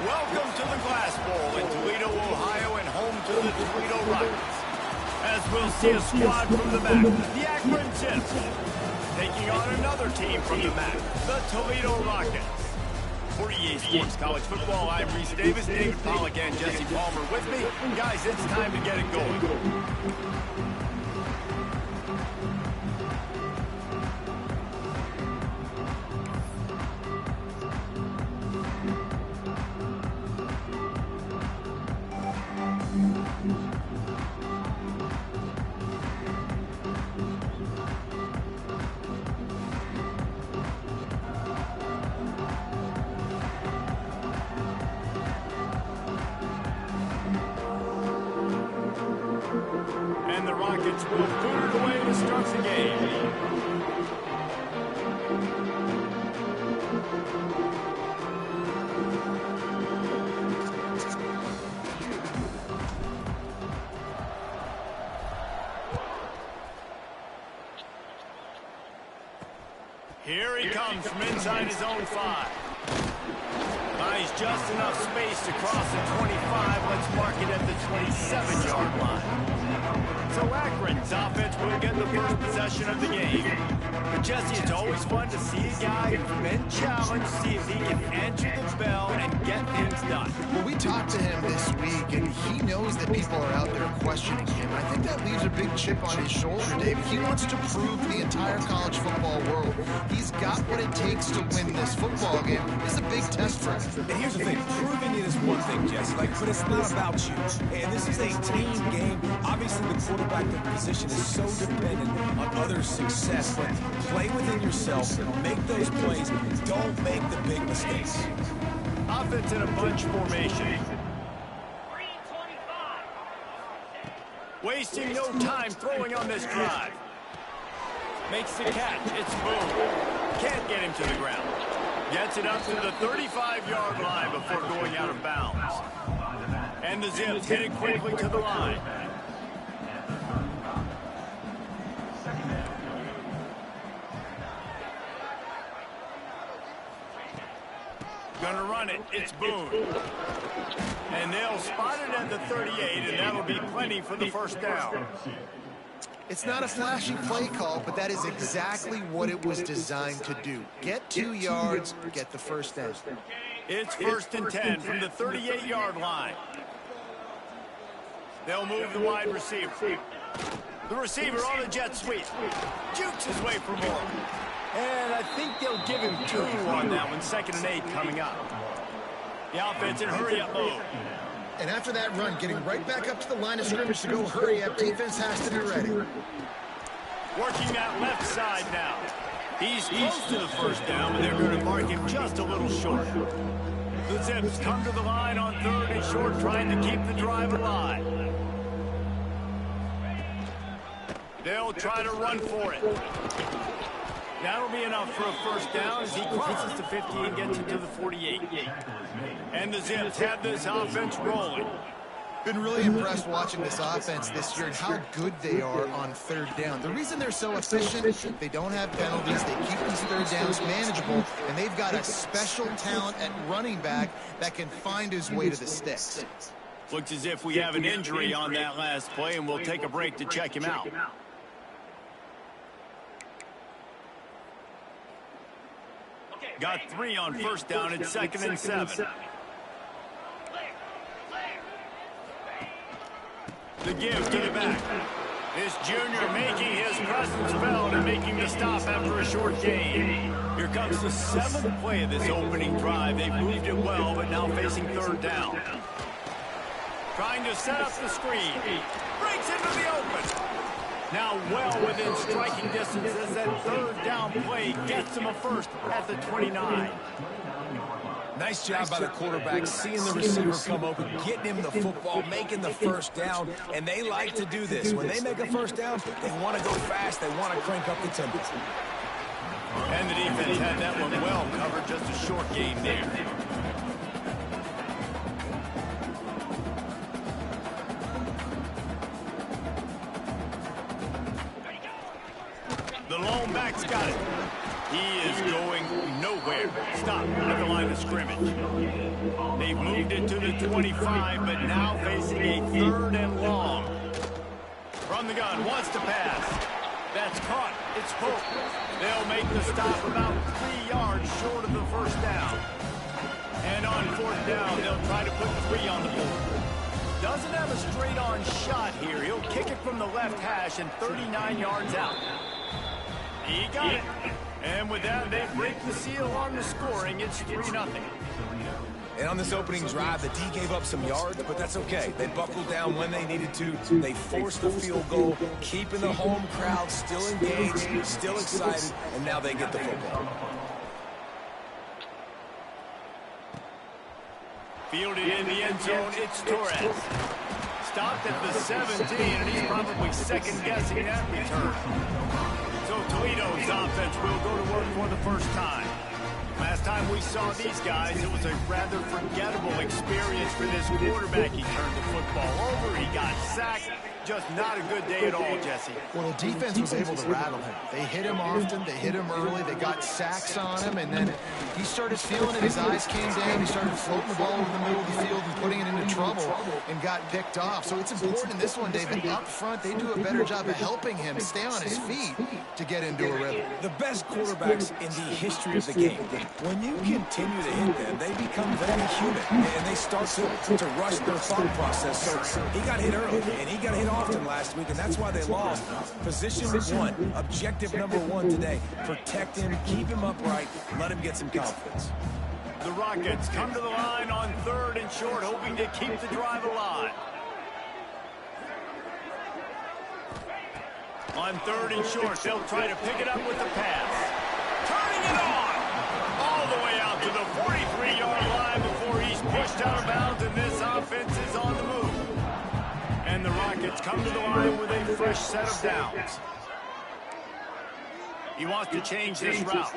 Welcome to the Glass Bowl in Toledo, Ohio, and home to the Toledo Rockets. As we'll see a squad from the MAC, the Akron Zips, taking on another team from the MAC, the Toledo Rockets. For EA Sports College Football, I'm Reese Davis, David Pollack, and Jesse Palmer with me. Guys, it's time to get it going. And the Rockets will boot it away to start the game. Here he comes from inside his own 5. Buys just enough space to cross the 25. Let's mark it at the 27-yard line. So Akron's offense will get the first possession of the game. But Jesse, it's always fun to see a guy who's been challenged, see if he can answer the bell and get things done. Well, we talked to him this week, and he knows that people are out there questioning him. I think that leaves a big chip on his shoulder, David. He wants to prove to the entire college football world he's got what it takes to win this football game. It's a big test for him. And here's the thing, proving it is one thing, Jesse, but it's not about you. And this is a team game. Obviously, the quarterback position is so dependent on others' success, but play within yourself, make those plays, don't make the big mistakes. Offense in a bunch formation. Wasting no time throwing on this drive. Makes the catch. It's Boone. Can't get him to the ground. Gets it up to the 35-yard line before going out of bounds. And the Zips headed quickly to the line. Gonna run it. It's Boone. And they'll spot it at the 38, and that'll be plenty for the first down. It's not a flashy play call, but that is exactly what it was designed to do. Get 2 yards, get the first down. It's 1st and 10 from the 38-yard line. They'll move the wide receiver. The receiver on the jet sweep. Jukes his way for more. And I think they'll give him 2 on that one. 2nd and 8 coming up. The offense in hurry-up mode. And after that run, getting right back up to the line of scrimmage to go hurry-up, defense has to be ready. Working that left side now. He's close to the first down, but they're going to mark him just a little short. The Zips come to the line on 3rd and short, trying to keep the drive alive. They'll try to run for it. That'll be enough for a first down as he crosses the 50 and gets it to the 48. And the Zips have this offense rolling. Been really impressed watching this offense this year and how good they are on 3rd down. The reason they're so efficient, they don't have penalties, they keep these 3rd downs manageable, and they've got a special talent at running back that can find his way to the sticks. Looks as if we have an injury on that last play, and we'll take a break to check him out. Got 3 on first down. It's 2nd and 7. The give to the back. This junior making his presence felt and making the stop after a short gain. Here comes the 7th play of this opening drive. They've moved it well, but now facing 3rd down. Trying to set up the screen. Breaks into the open. Now well within striking distance as that 3rd down play gets him a first at the 29. Nice job by the quarterback, seeing the receiver come open, getting him the football, making the first down, and they like to do this. When they make a first down, they want to go fast, they want to crank up the tempo. And the defense had that one well covered, just a short game there. The lone back's got it. He is going nowhere. Stop at the line of scrimmage. They've moved it to the 25, but now facing a 3rd and long. From the gun, wants to pass. That's caught. It's Pope. They'll make the stop about 3 yards short of the first down. And on 4th down, they'll try to put 3 on the board. Doesn't have a straight-on shot here. He'll kick it from the left hash and 39 yards out. He got it. And with that, they break the seal on the scoring. It's 3-0. And on this opening drive, the D gave up some yards, but that's okay. They buckled down when they needed to. They forced the field goal, keeping the home crowd still engaged, still excited, and now they get the football. Fielded in the end zone, it's Torres. Stopped at the 17, and he's probably second-guessing that return. So Toledo's offense will go to work for the first time. Last time we saw these guys, it was a rather forgettable experience for this quarterback. He turned the football over, he got sacked. Just not a good day at all, Jesse. Well, the defense was able to rattle him. They hit him often, they hit him early, they got sacks on him, and then he started feeling it. His eyes came down, he started floating the ball over the middle of the field and putting it into trouble and got picked off. So it's important in this one, David. Up front, they do a better job of helping him stay on his feet to get into a rhythm. The best quarterbacks in the history of the game, when you continue to hit them, they become very human, and they start to rush their thought process. So he got hit early, and he got hit often last week, and that's why they lost. Position 1, objective number 1 today. Protect him, keep him upright, let him get some confidence. The Rockets come to the line on 3rd and short, hoping to keep the drive alive. On 3rd and short, they'll try to pick it up with the pass. Turning it on! All the way out to the 43-yard line before he's pushed out of bounds, and this offense is on the move. And the Rockets come to the line with a fresh set of downs. He wants to change this route.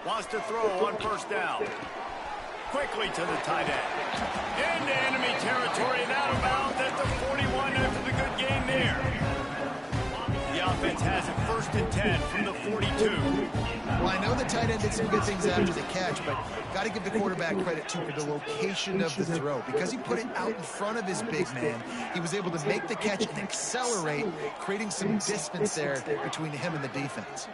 Wants to throw on 1st down. Quickly to the tight end. Into enemy territory and out of bounds at the 41 after the good game there. The offense has it 1st and 10 from the 42. Well, I know the tight end did some good things after the catch, but got to give the quarterback credit, too, for the location of the throw. Because he put it out in front of his big man, he was able to make the catch and accelerate, creating some distance there between him and the defense.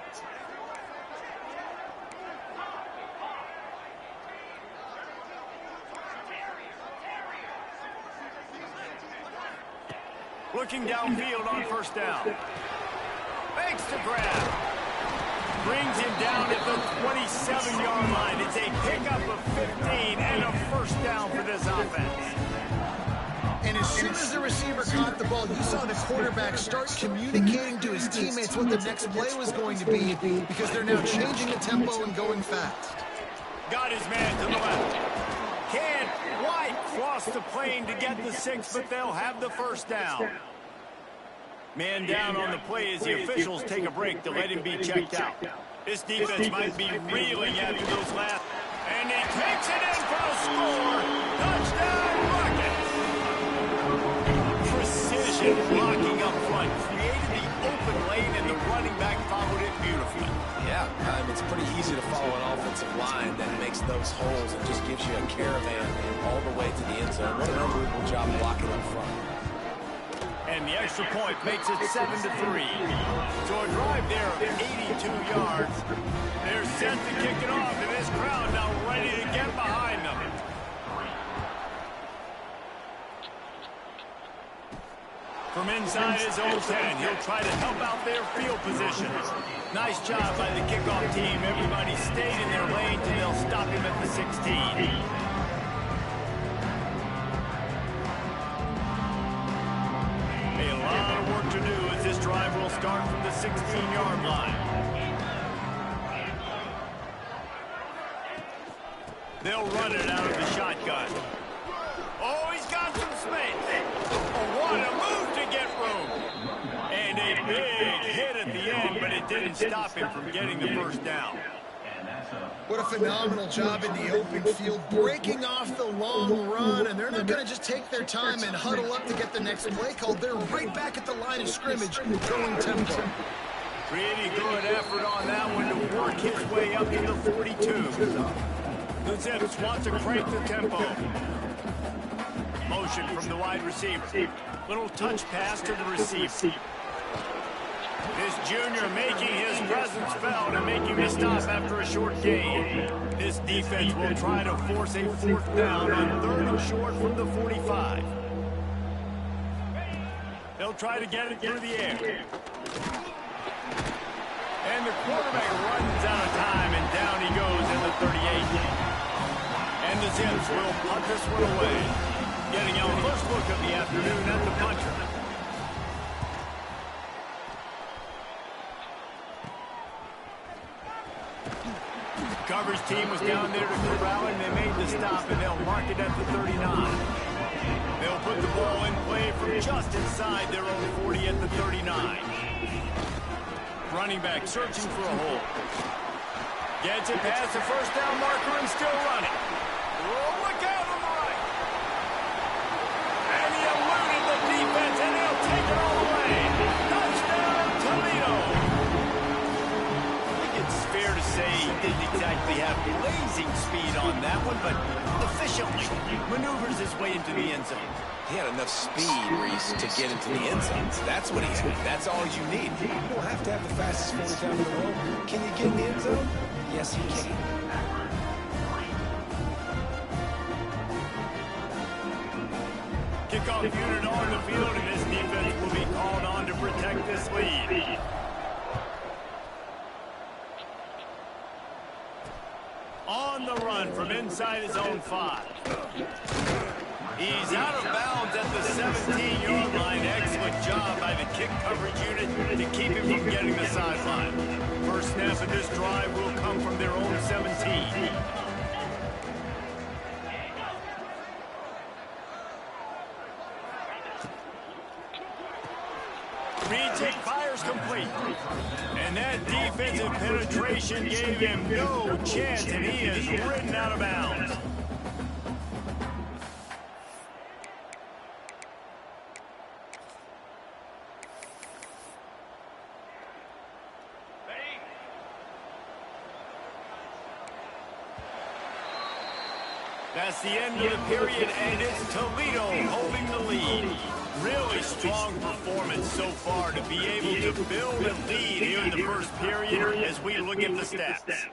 Looking downfield on 1st down. Fakes to grab. Brings him down at the 27-yard line. It's a pickup of 15 and a 1st down for this offense. And as soon as the receiver caught the ball, you saw the quarterback start communicating to his teammates what the next play was going to be, because they're now changing the tempo and going fast. Got his man to the left. Can't quite cross the plane to get the 6, but they'll have the 1st down. Man down on the play as the officials take a break to let him be checked out. This defense might be reeling after those last. And he takes it in for a score. Touchdown, Rockets. Precision blocking up front. Created the open lane, and the running back followed it beautifully. Yeah, it's pretty easy to follow an offensive line that makes those holes and just gives you a caravan all the way to the end zone. What an unbelievable job blocking up front. And the extra point makes it 7-3. So a drive there of 82 yards. They're set to kick it off, and this crowd now ready to get behind them. From inside his own 10, he'll try to help out their field position. Nice job by the kickoff team. Everybody stayed in their lane till they'll stop him at the 16. To do as this drive will start from the 16-yard line. They'll run it out of the shotgun. Oh, he's got some space. Oh, what a move to get room. And a big hit at the end, but it didn't stop him from getting the 1st down. What a phenomenal job in the open field, breaking off the long run, and they're not going to just take their time and huddle up to get the next play called. They're right back at the line of scrimmage, going tempo. Pretty good effort on that one to work his way up to the 42. The Zips want to crank the tempo. Motion from the wide receiver. Little touch pass to the receiver. This junior making his presence felt and making the stop after a short gain. This defense will try to force a 4th down on 3rd and short from the 45. They'll try to get it through the air. And the quarterback runs out of time, and down he goes in the 38. And the Zips will punt this one away. Getting our first look of the afternoon at the punter. Coverage team was down there to corral him. They made the stop, and they'll mark it at the 39. They'll put the ball in play from just inside their own 40 at the 39. Running back searching for a hole. Gets it past the 1st down marker and still running. Oh, look out on the right. And he eluded the defense, and he'll take it all the way. Touchdown, Toledo. It's fair to say he didn't exactly have blazing speed on that one, but efficiently maneuvers his way into the end zone. He had enough speed, Reese, to get into the end zone. That's what he had. That's all you need. You don't have to have the fastest 40 time in the world. Can you get in the end zone? Yes, he can. Kickoff unit on the field, and this defense will be called on to protect this lead. On the run from inside his own 5. He's out of bounds at the 17-yard line. Excellent job by the kick coverage unit to keep him from getting the sideline. First snap of this drive will come from their own 17. Retake fires complete. And that defensive penetration gave him no chance, and he is ridden out of bounds. That's the end of the period, and it's Toledo holding the lead. Really strong performance so far to be able to build a lead here in the first period as we look at the stats.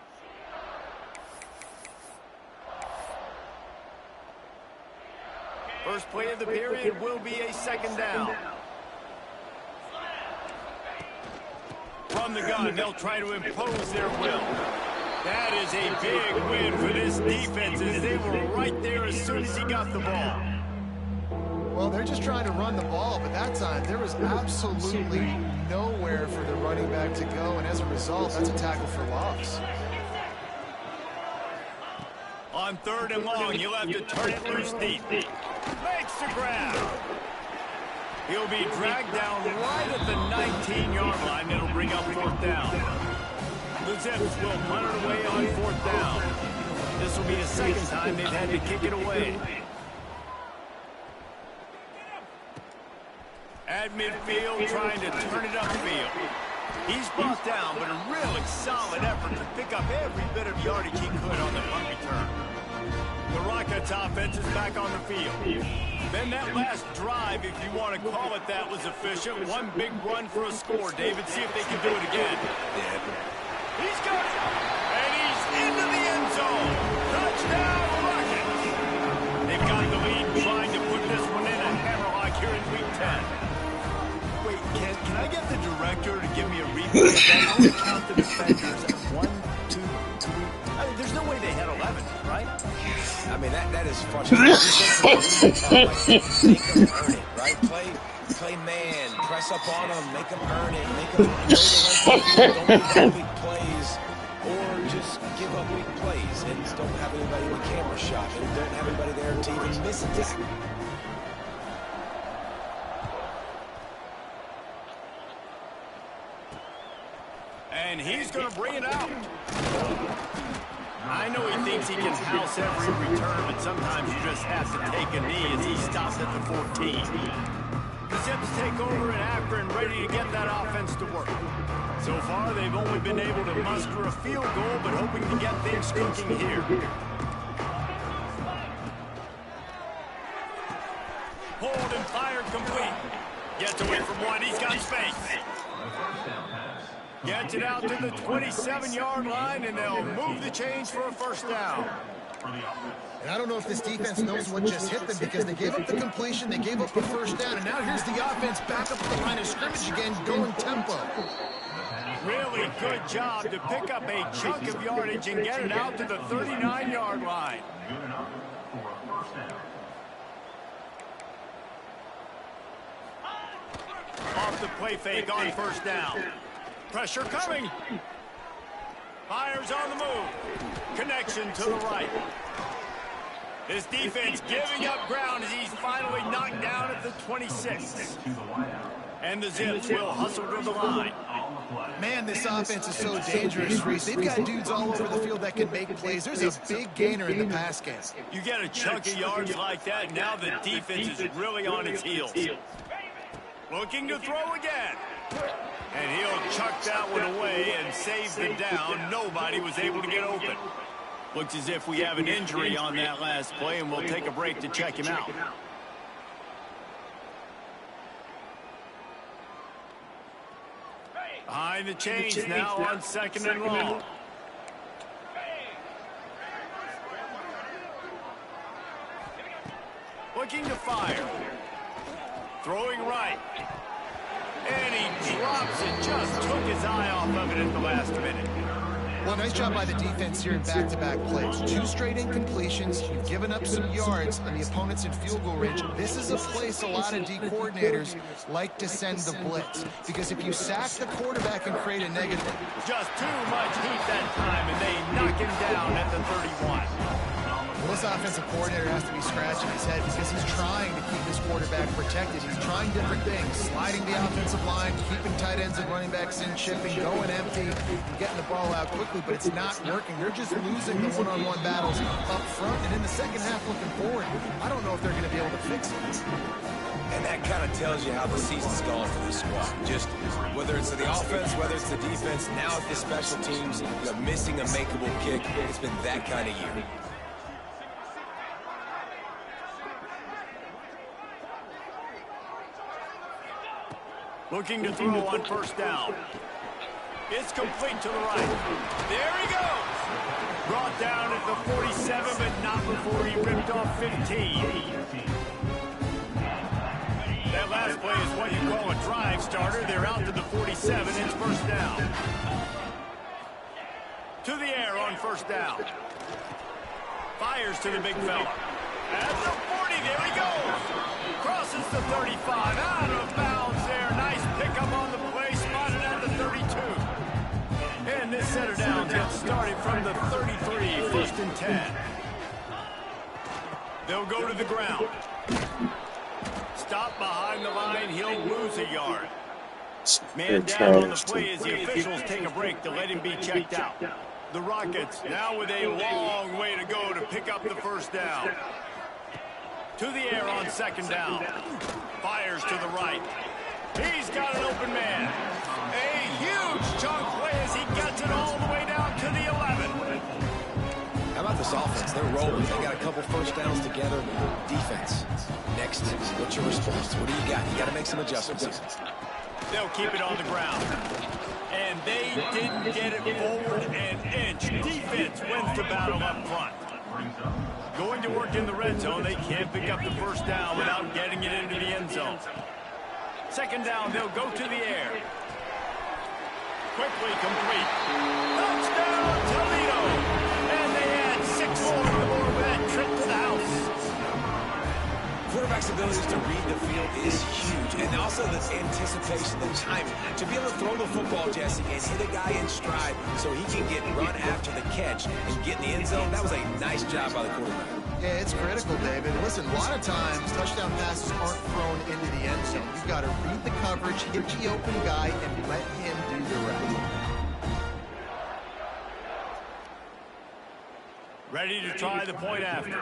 First play of the period will be a 2nd down. From the gun, they'll try to impose their will. That is a big win for this defense as they were right there as soon as he got the ball. Well, they're just trying to run the ball, but that time there was absolutely nowhere for the running back to go, and as a result, that's a tackle for loss. On 3rd and long, you'll have to turn it loose deep. Makes the grab. He'll be dragged down right at the 19-yard line. It'll bring up 4th down. The Zips will punt it away on 4th down. This will be the 2nd time they've had to kick it away. At midfield, trying to turn it upfield. He's brought down, but a really solid effort to pick up every bit of yardage he could on the punt return. The Rockets offense is back on the field. Then that last drive, if you want to call it that, was efficient. One big run for a score. David, see if they can do it again. He's got it, and he's into the end zone. Touchdown, Rockets. They've got the lead, trying to put this one in a hammerlock here in Week 10. Wait, can I get the director to give me a replay of that? I want to count the defenders at 1, 2, 3. I mean, there's no way they had 11, right? I mean, that is frustrating. Make them earn it, right? Play man, press up on them, make them earn it, make them go the don't give up big plays, or just give up big plays and don't have anybody in the camera shot and don't have anybody there to even miss a tackle. And he's going to bring it out. I know he thinks he can house every return, but sometimes you just have to take a knee as he stops at the 14. The Zips take over in Akron, ready to get that offense to work. So far, they've only been able to muster a field goal, but hoping to get things cooking here. Hold and fire complete. Gets away from one. He's got space. Gets it out to the 27-yard line, and they'll move the chains for a first down. And I don't know if this defense knows what just hit them because they gave up the completion, they gave up the first down, and now here's the offense back up at the line of scrimmage again, going tempo. Really good job to pick up a chunk of yardage and get it out to the 39-yard line. Off the play fake on first down. Pressure coming. Fires on the move. Connection to the right. His defense giving up ground as he's finally knocked down at the 26. And the Zips will hustle to the line. Man, this offense is so dangerous, Reese. They've got dudes all over the field that can make plays. There's a big gainer in the pass game. You get a chunk of yards like that, now the defense is really on its heels. Looking to throw again. And he'll chuck that one away and save the down. Nobody was able to get open. Looks as if we have an injury on that last play, and we'll take a break to check him out. Behind the chains now on second and long. Looking to fire. Throwing right. And he drops it. Just took his eye off of it at the last minute. Well, nice job by the defense here in back-to-back plays. 2 straight incompletions. You've given up some yards, and the opponent's in field goal range. This is a place a lot of D coordinators like to send the blitz. Because if you sack the quarterback and create a negative... Just too much heat that time, and they knock him down at the 31. Well, this offensive coordinator has to be scratching his head because he's trying to keep his quarterback protected. He's trying different things, sliding the offensive line, keeping tight ends and running backs in, chipping, going empty, and getting the ball out quickly, but it's not working. They're just losing the one-on-one battles up front, and in the second half looking forward, I don't know if they're going to be able to fix it. And that kind of tells you how the season's gone for this squad. Just whether it's the offense, whether it's the defense, now at the special teams, missing a makeable kick, it's been that kind of year. Looking to throw on first down. It's complete to the right. There he goes. Brought down at the 47, but not before he ripped off 15. That last play is what you call a drive starter. They're out to the 47. It's first down. To the air on first down. Fires to the big fella. At the 40, there he goes. Crosses the 35. Out of bounds there. Nice pickup on the play. Spotted at the 32. And this center down gets started from the 33. First and 10. They'll go to the ground. Stop behind the line. He'll lose a yard. Man down on the play as the officials take a break to let him be checked out. The Rockets now with a long way to go to pick up the first down. To the air on second down. Fires to the right. He's got an open man. A huge chunk play as he gets it all the way down to the 11. How about this offense? They're rolling. They got a couple first downs together. Defense. Next, what's your response? What do you got? You got to make some adjustments. They'll keep it on the ground. And they didn't get it forward an inch. Defense wins the battle up front. Going to work in the red zone. They can't pick up the first down without getting it into the end zone. Second down, they'll go to the air. Quickly complete. Touchdown, Toledo. And they had 6 more on the board with that trip to the house. Quarterback's abilities to read the field is huge, and also the anticipation, the timing. To be able to throw the football, Jesse, and hit a guy in stride so he can get run after the catch and get in the end zone, that was a nice job by the quarterback. Yeah, it's critical, David. Listen, a lot of times touchdown passes aren't thrown into the end zone. You've got to read the coverage, hit the open guy, and let him do the rest. Ready to try the point after.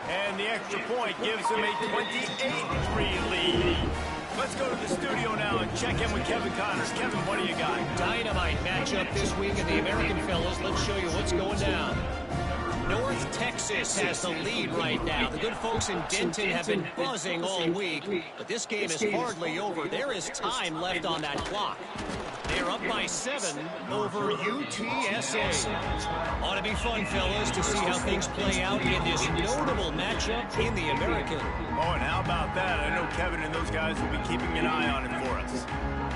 And the extra point gives them a 28-3 lead. Let's go to the studio now and check in with Kevin Connors. Kevin, what do you got? Dynamite matchup this week in the American fellas. Let's show you what's going down. North Texas has the lead right now. The good folks in Denton have been buzzing all week, but this game is hardly over. There is time left on that clock. They're up by 7 over UTSA. Ought to be fun, fellas, to see how things play out in this notable matchup in the American. Oh, and how about that? I know Kevin and those guys will be keeping an eye on it for us.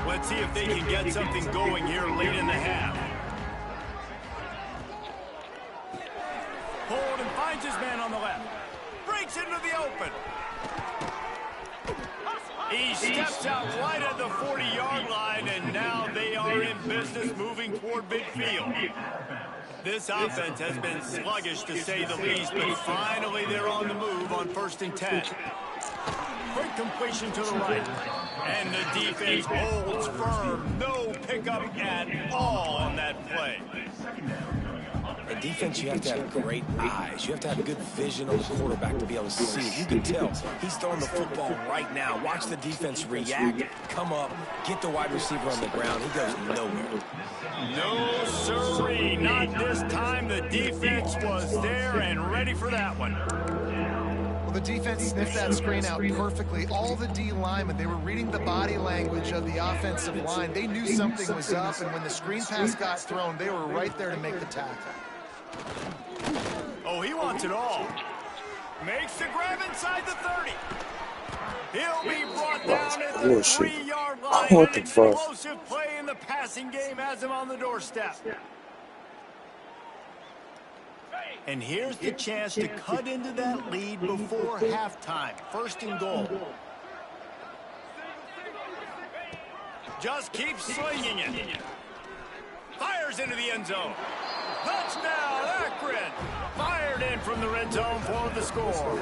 Let's see if they can get something going here late in the half. Hold and finds his man on the left. Breaks into the open. He steps out right at the 40-yard line, and now they are in business moving toward midfield. This offense has been sluggish, to say the least, but finally they're on the move on 1st and 10. Quick completion to the right. And the defense holds firm. No pickup at all on that play. In defense, you have to have great eyes. You have to have good vision on the quarterback to be able to see it. You can tell he's throwing the football right now. Watch the defense react, come up, get the wide receiver on the ground. He goes nowhere. No, sirree. Not this time. The defense was there and ready for that one. Well, the defense sniffed that screen out perfectly. All the D linemen, they were reading the body language of the offensive line. They knew something was up, and when the screen pass got thrown, they were right there to make the tackle. Oh, he wants it all. Makes the grab inside the 30. He'll be brought down at the 3-yard line. What the An fuck? explosive play in the passing game has him on the doorstep. And here's the chance to cut into that lead before halftime. 1st and goal. Just keeps slinging it. Fires into the end zone. Touchdown, Akron! Fired in from the red zone for the score.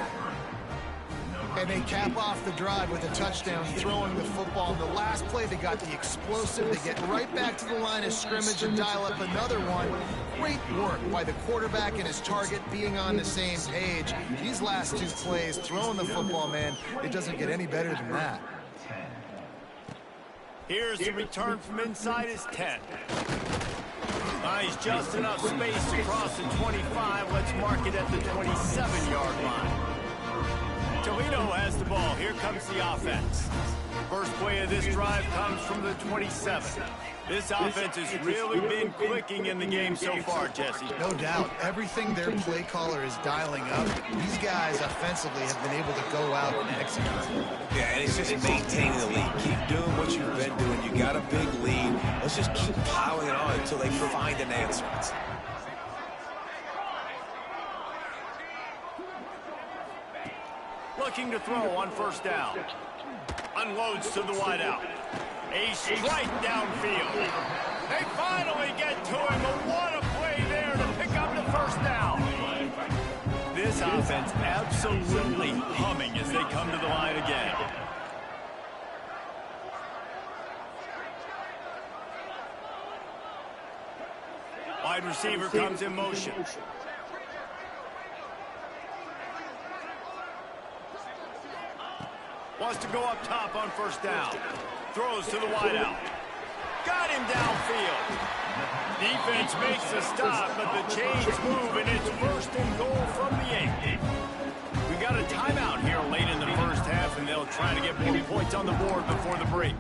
And they cap off the drive with a touchdown, throwing the football. In the last play, they got the explosive. They get right back to the line of scrimmage and dial up another one. Great work by the quarterback and his target being on the same page. These last 2 plays, throwing the football, man, it doesn't get any better than that. Here's the return from inside his 10. He's just enough space to cross the 25. Let's mark it at the 27-yard line. Toledo has the ball. Here comes the offense. First play of this drive comes from the 27. This offense has really been clicking in the game so far, Jesse. No doubt. Everything their play caller is dialing up, these guys offensively have been able to go out and execute. Yeah, and it's just maintaining the lead. Keep doing what you've been doing. You got a big lead. Let's just keep piling it on until they find an answer. Looking to throw on 1st down. Unloads to the wideout. A strike downfield. They finally get to him, but what a play there to pick up the 1st down. This offense absolutely humming as they come to the line again. Wide receiver comes in motion. Wants to go up top on 1st down. Throws to the wideout. Got him downfield. Defense makes a stop, but the chains move, and it's 1st and goal from the 8. We got a timeout here late in the 1st half, and they'll try to get more points on the board before the break.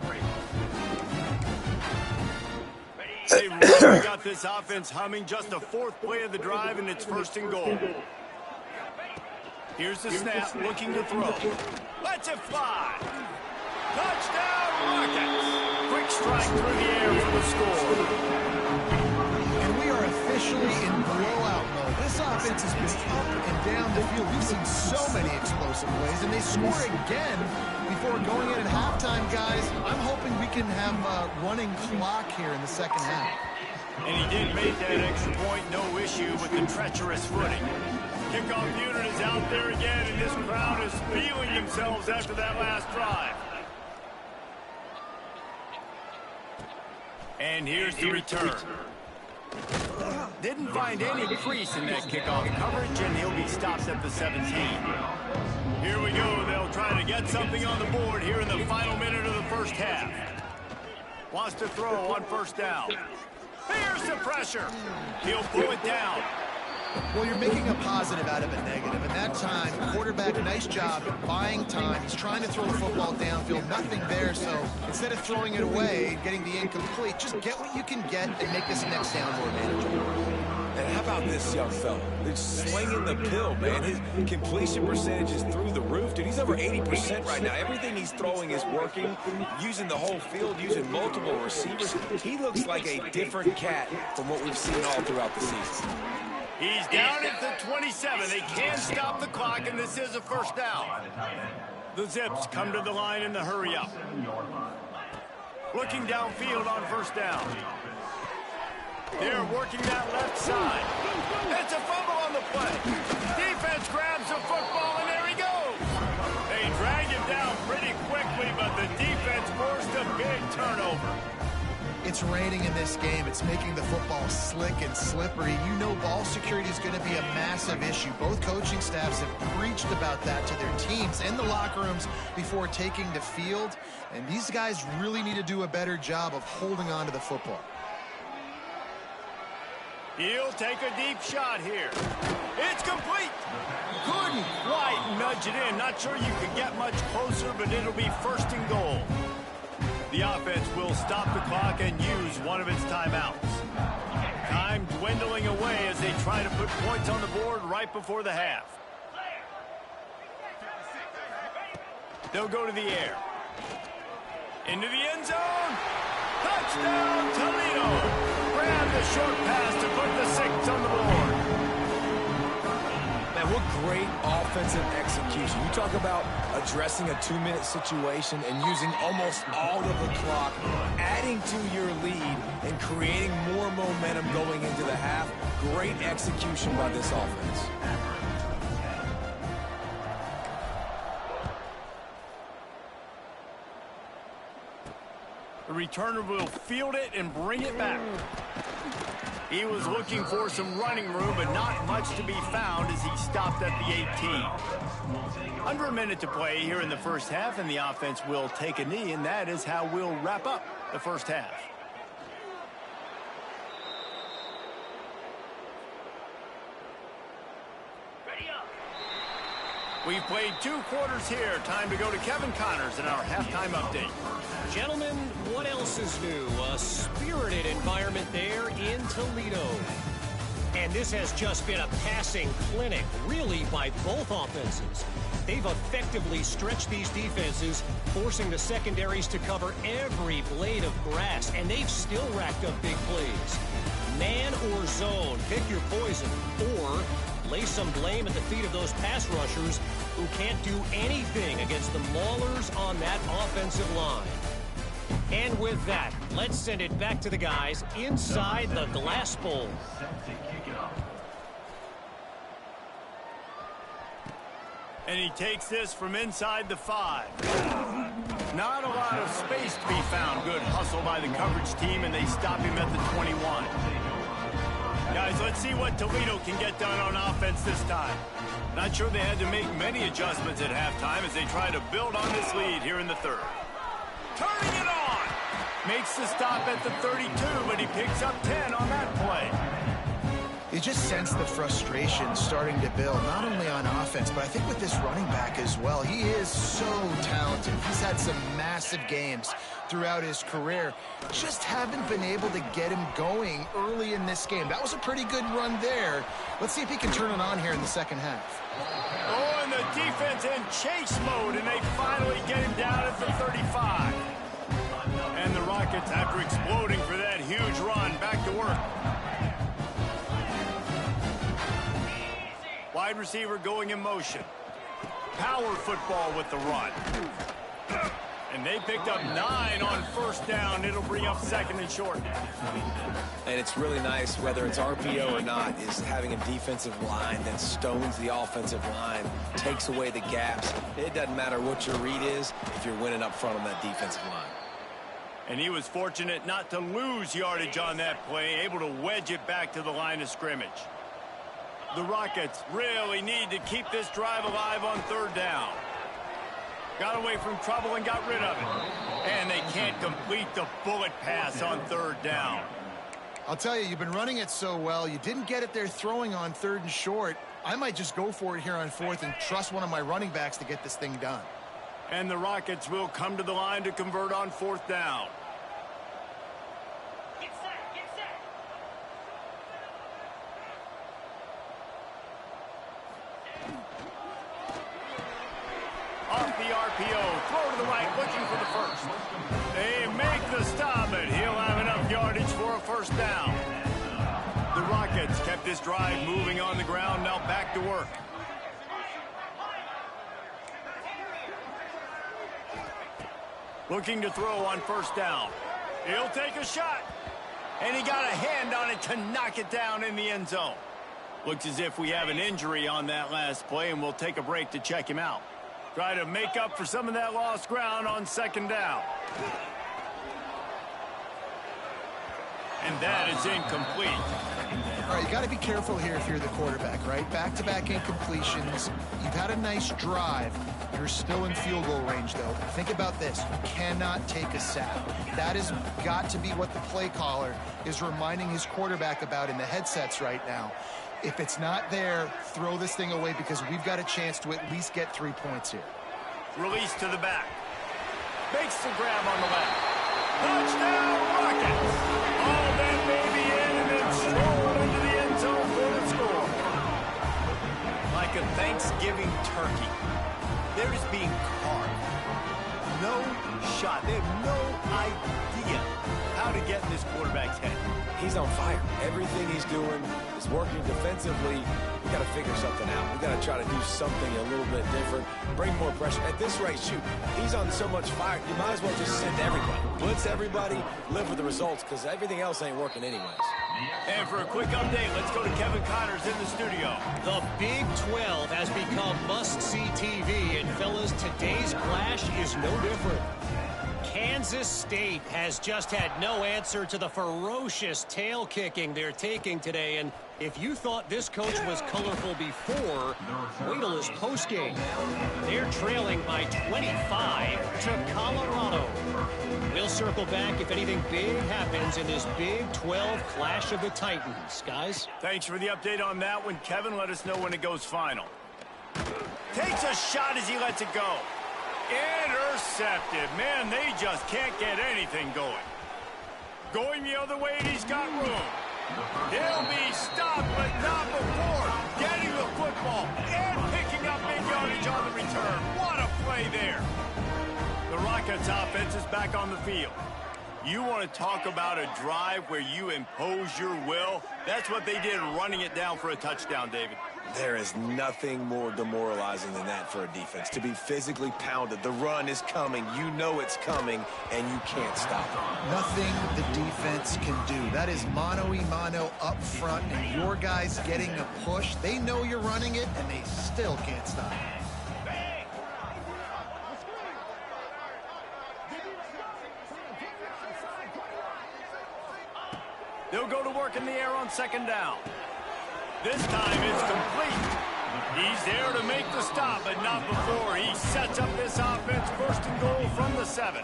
They really got this offense humming. Just a 4th play of the drive, and it's 1st and goal. Here's the snap, looking to throw. Lets it fly. Touchdown, Rockets. Quick strike through the air for the score. And we are officially in blowout mode. This offense has been up and down the field. We've seen so many explosive plays, and they score again before going in at halftime, guys. I'm hoping we can have a running clock here in the 2nd half. And he did make that extra point, no issue with the treacherous footing. Kickoff unit is out there again, and this crowd is feeling themselves after that last drive. And here's the return. Didn't find any crease in that kickoff coverage, and he'll be stopped at the 17. Here we go. They'll try to get something on the board here in the final minute of the first half. Wants to throw on first down. Here's the pressure. He'll pull it down. Well, you're making a positive out of a negative. And that time, quarterback, nice job buying time. He's trying to throw the football downfield. Nothing there, so instead of throwing it away, getting the incomplete, just get what you can get and make this next down more manageable. And how about this young fella? They're slinging the pill, man. His completion percentage is through the roof. Dude, he's over 80% right now. Everything he's throwing is working, using the whole field, using multiple receivers. He looks like a different cat from what we've seen all throughout the season. He's down at the 27. They can't stop the clock, and this is a first down. The Zips come to the line in the hurry-up. Looking downfield on first down. They're working that left side. It's a fumble on the play. Defense grabs the football, and there he goes. They drag him down pretty quickly, but the defense forced a big turnover. It's raining in this game. It's making the football slick and slippery. You know ball security is going to be a massive issue. Both coaching staffs have preached about that to their teams in the locker rooms before taking the field. And these guys really need to do a better job of holding on to the football. He'll take a deep shot here. It's complete. Couldn't quite nudge it in. Not sure you could get much closer, but it'll be first and goal. The offense will stop the clock and use one of its timeouts. Time dwindling away as they try to put points on the board right before the half. They'll go to the air. Into the end zone. Touchdown, Toledo. Grab the short pass to put the 6 on the board. Man, what great offensive execution. You talk about addressing a 2-minute situation and using almost all of the clock, adding to your lead and creating more momentum going into the half. Great execution by this offense. The returner will field it and bring it back. He was looking for some running room, but not much to be found as he stopped at the 18. Under a minute to play here in the first half, and the offense will take a knee, and that is how we'll wrap up the first half. We've played 2 quarters here. Time to go to Kevin Connors in our halftime update. Gentlemen, what else is new? A spirited environment there in Toledo. And this has just been a passing clinic, really, by both offenses. They've effectively stretched these defenses, forcing the secondaries to cover every blade of grass, and they've still racked up big plays. Man or zone, pick your poison, or lay some blame at the feet of those pass rushers who can't do anything against the maulers on that offensive line. And with that, let's send it back to the guys inside the glass bowl. And he takes this from inside the 5. Not a lot of space to be found. Good hustle by the coverage team, and they stop him at the 21. Guys, let's see what Toledo can get done on offense this time. Not sure they had to make many adjustments at halftime as they try to build on this lead here in the third. Turning it on! Makes the stop at the 32, but he picks up 10 on that play. You just sense the frustration starting to build, not only on offense, but I think with this running back as well. He is so talented. He's had some massive games throughout his career. Just haven't been able to get him going early in this game. That was a pretty good run there. Let's see if he can turn it on here in the second half. Oh, and the defense in chase mode, and they finally get him down at the 35. And the Rockets, after exploding for that huge run, back to work. Wide receiver going in motion. Power football with the run. And they picked up 9 on first down. It'll bring up second and short. And it's really nice, whether it's RPO or not, is having a defensive line that stones the offensive line, takes away the gaps. It doesn't matter what your read is if you're winning up front on that defensive line. And he was fortunate not to lose yardage on that play, able to wedge it back to the line of scrimmage. The Rockets really need to keep this drive alive on third down. Got away from trouble and got rid of it. And they can't complete the bullet pass on third down. I'll tell you, you've been running it so well. You didn't get it there throwing on 3rd and short. I might just go for it here on 4th and trust one of my running backs to get this thing done. And the Rockets will come to the line to convert on 4th down. Off the RPO, throw to the right, looking for the first. They make the stop, but he'll have enough yardage for a first down. The Rockets kept this drive moving on the ground, now back to work. Looking to throw on first down. He'll take a shot. And he got a hand on it to knock it down in the end zone. Looks as if we have an injury on that last play, and we'll take a break to check him out. Try to make up for some of that lost ground on 2nd down. And that is incomplete. All right, you got to be careful here if you're the quarterback, right? Back-to-back incompletions. You've had a nice drive. You're still in field goal range, though. Think about this. You cannot take a sack. That has got to be what the play caller is reminding his quarterback about in the headsets right now. If it's not there, throw this thing away because we've got a chance to at least get 3 points here. Release to the back. Makes the grab on the left. Touchdown, Rockets! All that baby in and then strolled into the end zone for the score. Like a Thanksgiving turkey, there is being carved. No shot. They have no idea how to get in this quarterback's head. He's on fire. Everything he's doing is working defensively. We got to figure something out. We got to try to do something a little bit different. Bring more pressure. At this rate, shoot, he's on so much fire. You might as well just send everybody. Blitz everybody. Live with the results because everything else ain't working anyways. And for a quick update, let's go to Kevin Connors in the studio. The Big 12 has become must-see TV, and fellas, today's clash is no different. Kansas State has just had no answer to the ferocious tail kicking they're taking today, and if you thought this coach was colorful before, wait till his postgame. They're trailing by 25 to Colorado. We'll circle back if anything big happens in this Big 12 Clash of the Titans. Guys? Thanks for the update on that one, Kevin. Let us know when it goes final. Takes a shot as he lets it go. Intercepted. Man, they just can't get anything going. Going the other way, and he's got room. He'll be stopped, but not before getting the football and picking up big yardage on the return. What a play there. The Rockets offense is back on the field. You want to talk about a drive where you impose your will? That's what they did, running it down for a touchdown, David. There is nothing more demoralizing than that for a defense. To be physically pounded. The run is coming. You know it's coming, and you can't stop it. Nothing the defense can do. That is mano-a-mano up front, and your guys getting a push. They know you're running it, and they still can't stop it. They'll go to work in the air on 2nd down. This time it's complete. He's there to make the stop, but not before. He sets up this offense 1st and goal from the 7.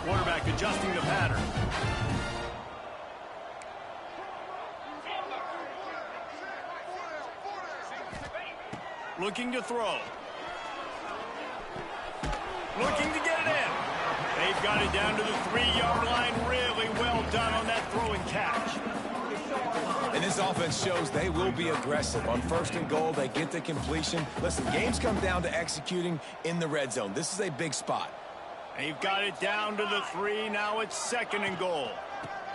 Quarterback adjusting the pattern. Looking to throw. Looking to get it in. They've got it down to the 3-yard line. Really well done on that throw and catch. And this offense shows they will be aggressive. On 1st and goal, they get the completion. Listen, games come down to executing in the red zone. This is a big spot. They've got it down to the 3. Now it's 2nd and goal.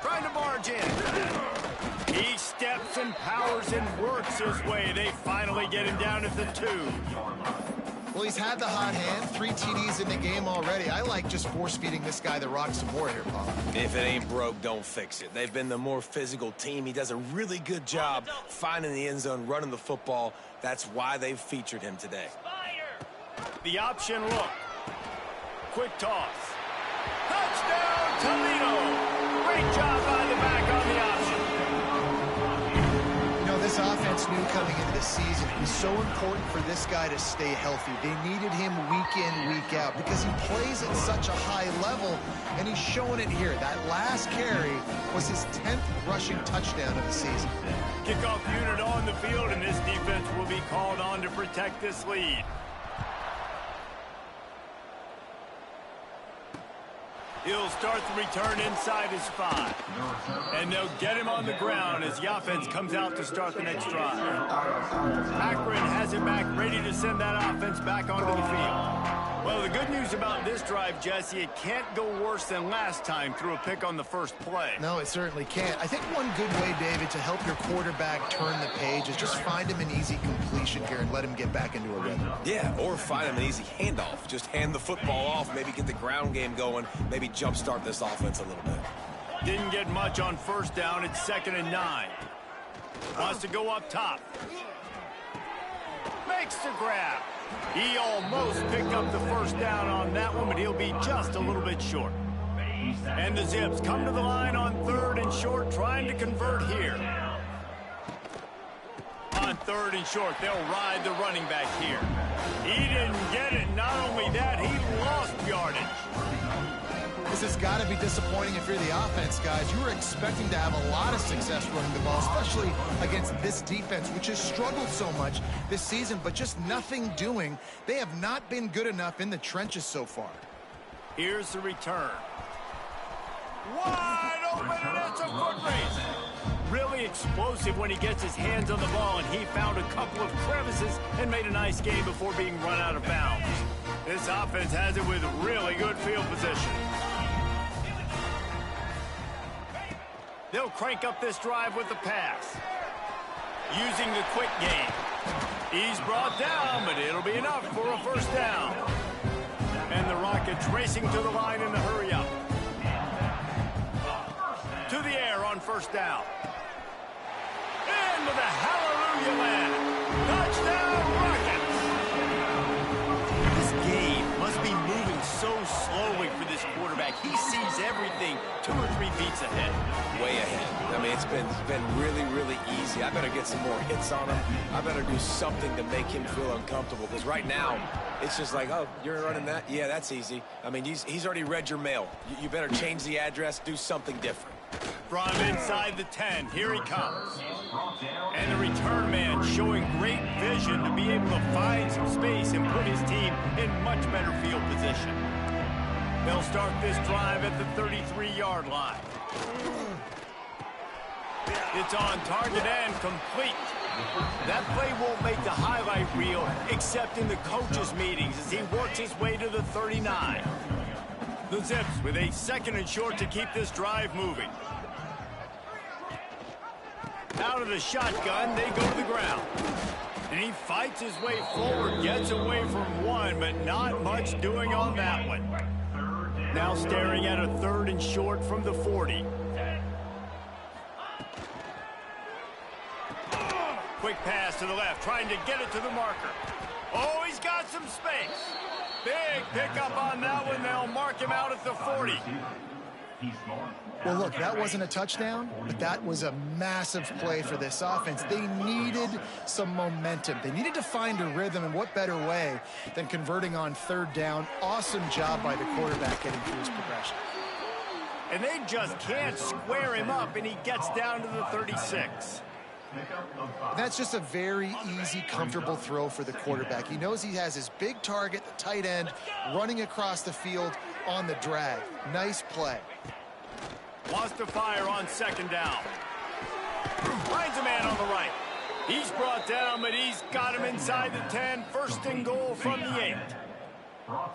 Trying to barge in. He steps and powers and works his way. They finally get him down at the 2. Well, he's had the hot hand, 3 TDs in the game already. I like just force-feeding this guy the rock some more here, Paul. If it ain't broke, don't fix it. They've been the more physical team. He does a really good job finding the end zone, running the football. That's why they've featured him today. the option look. Quick toss. Touchdown, Toledo. Great job by the back on the option. You know, this offense knew coming into the season it was so important for this guy to stay healthy. They needed him week in, week out because he plays at such a high level, and he's showing it here. That last carry was his 10th rushing touchdown of the season. Kickoff unit on the field, and this defense will be called on to protect this lead. He'll start the return inside his 5. And they'll get him on the ground as the offense comes out to start the next drive. Akron has it back, ready to send that offense back onto the field. Well, the good news about this drive, Jesse, it can't go worse than last time through a pick on the first play. No, it certainly can't. I think one good way, David, to help your quarterback turn the page is just find him an easy completion here and let him get back into a rhythm. Yeah, or find him an easy handoff. Just hand the football off, maybe get the ground game going, maybe jumpstart this offense a little bit. Didn't get much on first down. It's 2nd and 9. Wants to go up top. Makes the grab. He almost picked up the first down on that one, but he'll be just a little bit short. And the Zips come to the line on 3rd and short, trying to convert here. On 3rd and short, they'll ride the running back here. He didn't get it. Not only that, he lost yardage. This has got to be disappointing if you're the offense, guys. You were expecting to have a lot of success running the ball, especially against this defense, which has struggled so much this season, but just nothing doing. They have not been good enough in the trenches so far. Here's the return. Wide open, and it's a foot race. Really explosive when he gets his hands on the ball, and he found a couple of crevices and made a nice game before being run out of bounds. This offense has it with really good field position. They'll crank up this drive with the pass. Using the quick game. He's brought down, but it'll be enough for a first down. And the Rockets racing to the line in the hurry up. To the air on first down. Into the hallelujah land. Touchdown, Rockets! This game must be moving so slowly for this quarterback. He sees everything 2 or 3 feet ahead. Way ahead. I mean, it's been really, really easy. I better get some more hits on him. I better do something to make him feel uncomfortable. Because right now, it's just like, oh, you're running that? Yeah, that's easy. I mean, he's already read your mail. You better change the address, do something different. From inside the 10, here he comes. And the return man showing great vision to be able to find some space and put his team in much better field position. They'll start this drive at the 33-yard line. It's on target and complete. That play won't make the highlight reel except in the coaches' meetings as he works his way to the 39. The Zips with a 2nd and short to keep this drive moving. Out of the shotgun, they go to the ground. And he fights his way forward, gets away from one, but not much doing on that one. Now staring at a 3rd and short from the 40. Quick pass to the left, trying to get it to the marker. Oh, he's got some space. Big pickup on that one. They'll mark him out at the 40. Well, look, that wasn't a touchdown, but that was a massive play for this offense. They needed some momentum. They needed to find a rhythm, and what better way than converting on 3rd down. Awesome job by the quarterback getting through his progression. And they just can't square him up, and he gets down to the 36. That's just a very easy, comfortable throw for the quarterback. He knows he has his big target, the tight end, running across the field on the drag. Nice play. Wants to fire on 2nd down. Finds a man on the right. He's brought down, but he's got him inside the 10. 1st and goal from the 8.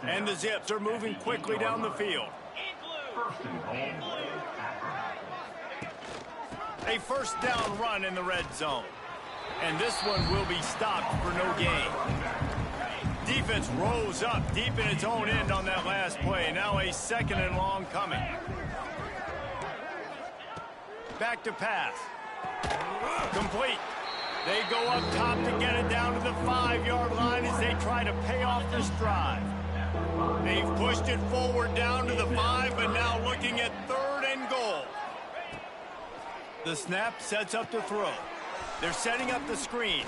And the Zips are moving quickly down the field. A 1st down run in the red zone. And this one will be stopped for no gain. Defense rose up deep in its own end on that last play. Now a 2nd and long coming. Back to pass. Complete. They go up top to get it down to the 5-yard line as they try to pay off this drive. They've pushed it forward down to the 5, but now looking at 3rd and goal. The snap sets up to throw. They're setting up the screen.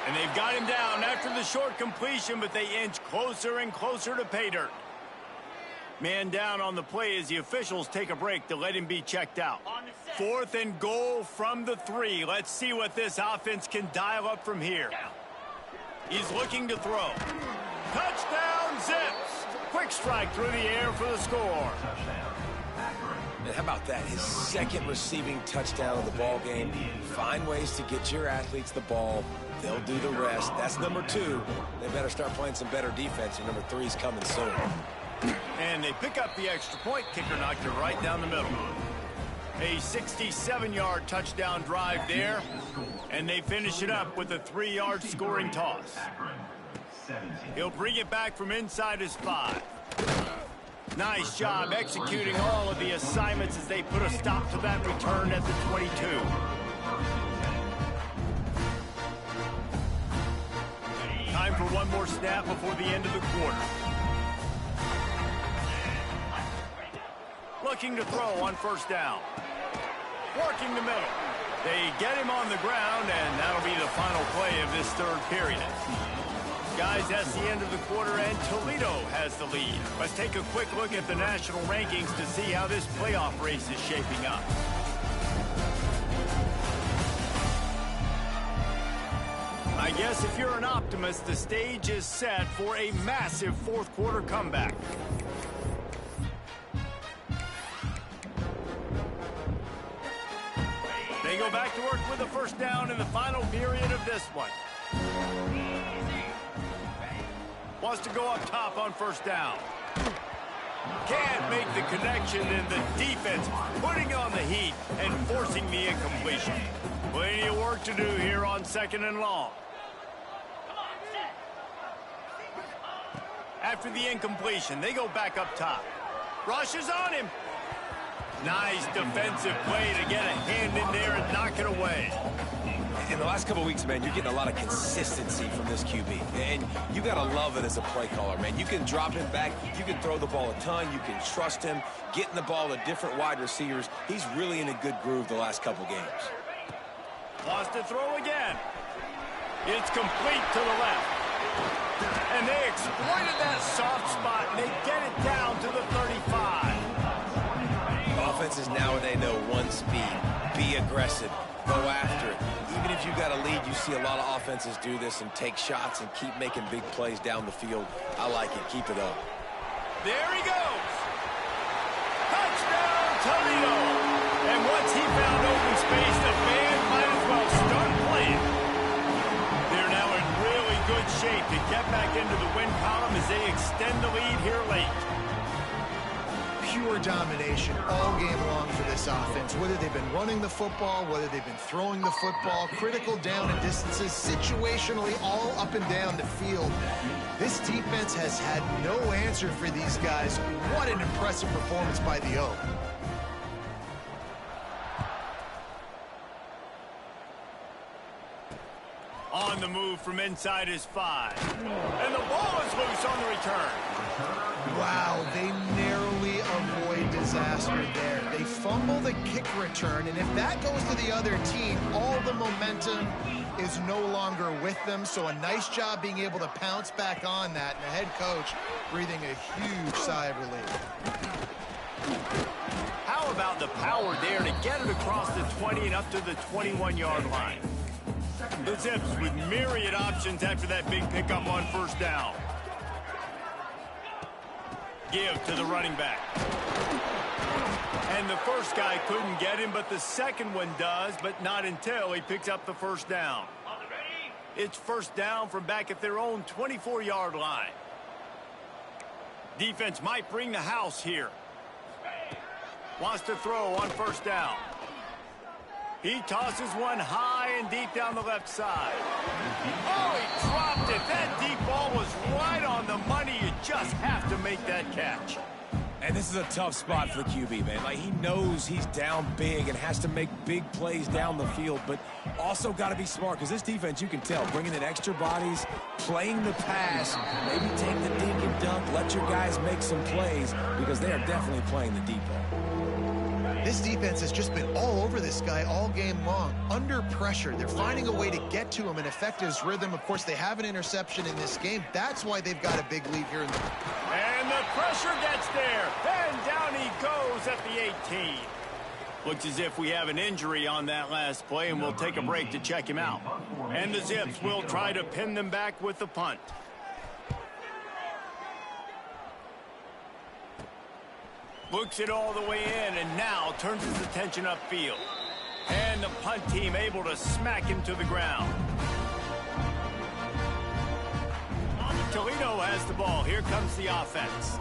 And they've got him down after the short completion, but they inch closer and closer to pay dirt. Man down on the play as the officials take a break to let him be checked out. 4th and goal from the 3. Let's see what this offense can dial up from here. He's looking to throw. Touchdown, Zips. Quick strike through the air for the score. And how about that? His 2nd receiving touchdown of the ball game. Find ways to get your athletes the ball. They'll do the rest. That's number 2. They better start playing some better defense, and number 3 is coming soon. And they pick up the extra point. Kicker knocked it right down the middle. A 67-yard touchdown drive there. And they finish it up with a 3-yard scoring toss. He'll bring it back from inside his 5. Nice job executing all of the assignments as they put a stop to that return at the 22. Time for one more snap before the end of the quarter. Looking to throw on 1st down. Working the middle. They get him on the ground, and that'll be the final play of this 3rd period. Guys, that's the end of the quarter, and Toledo has the lead. Let's take a quick look at the national rankings to see how this playoff race is shaping up. I guess if you're an optimist, the stage is set for a massive 4th quarter comeback. They go back to work with a 1st down in the final period of this one. Wants to go up top on 1st down. Can't make the connection, and the defense putting on the heat and forcing the incompletion. Plenty of work to do here on 2nd and long. After the incompletion, they go back up top. Rushes on him. Nice defensive play to get a hand in there and knock it away. In the last couple of weeks, man, you're getting a lot of consistency from this QB. And you got to love it as a play caller, man. You can drop him back. You can throw the ball a ton. You can trust him, getting the ball to different wide receivers. He's really in a good groove the last couple games. Wants to throw again. It's complete to the left. And they exploited that soft spot, and they get it down to the 35. Offenses nowadays know one speed. Be aggressive. Go after it. Even if you got a lead, you see a lot of offenses do this and take shots and keep making big plays down the field. I like it. Keep it up. There he goes. Touchdown, Toledo. And once he found open space, the fans might as well start playing. They're now in really good shape to get back into the win column as they extend the lead here late. Pure domination all game long for this offense. Whether they've been running the football, whether they've been throwing the football, critical down and distances, situationally all up and down the field. This defense has had no answer for these guys. What an impressive performance by the O. On the move from inside his 5. And the ball is loose on the return. Wow, they narrowly avoid disaster there. They fumble the kick return, and if that goes to the other team, all the momentum is no longer with them. So a nice job being able to pounce back on that, and the head coach breathing a huge sigh of relief. How about the power there to get it across the 20 and up to the 21-yard line? The Zips with myriad options after that big pickup on 1st down. Give to the running back. And the first guy couldn't get him, but the second one does, but not until he picks up the 1st down. It's 1st down from back at their own 24-yard line. Defense might bring the house here. Wants to throw on 1st down. He tosses one high and deep down the left side. Oh, he dropped it. That deep ball was right on the money. You just have to make that catch. And this is a tough spot for the QB, man. Like, he knows he's down big and has to make big plays down the field, but also got to be smart because this defense, you can tell, bringing in extra bodies, playing the pass, maybe take the dink and dunk, let your guys make some plays because they are definitely playing the deep ball. This defense has just been all over this guy all game long. Under pressure, they're finding a way to get to him and affect his rhythm. Of course, they have an interception in this game. That's why they've got a big lead here. And the pressure gets there. And down he goes at the 18. Looks as if we have an injury on that last play, and we'll take a break to check him out. And the Zips will try to pin them back with the punt. Looks it all the way in, and now turns his attention upfield. And the punt team able to smack him to the ground. Toledo has the ball. Here comes the offense.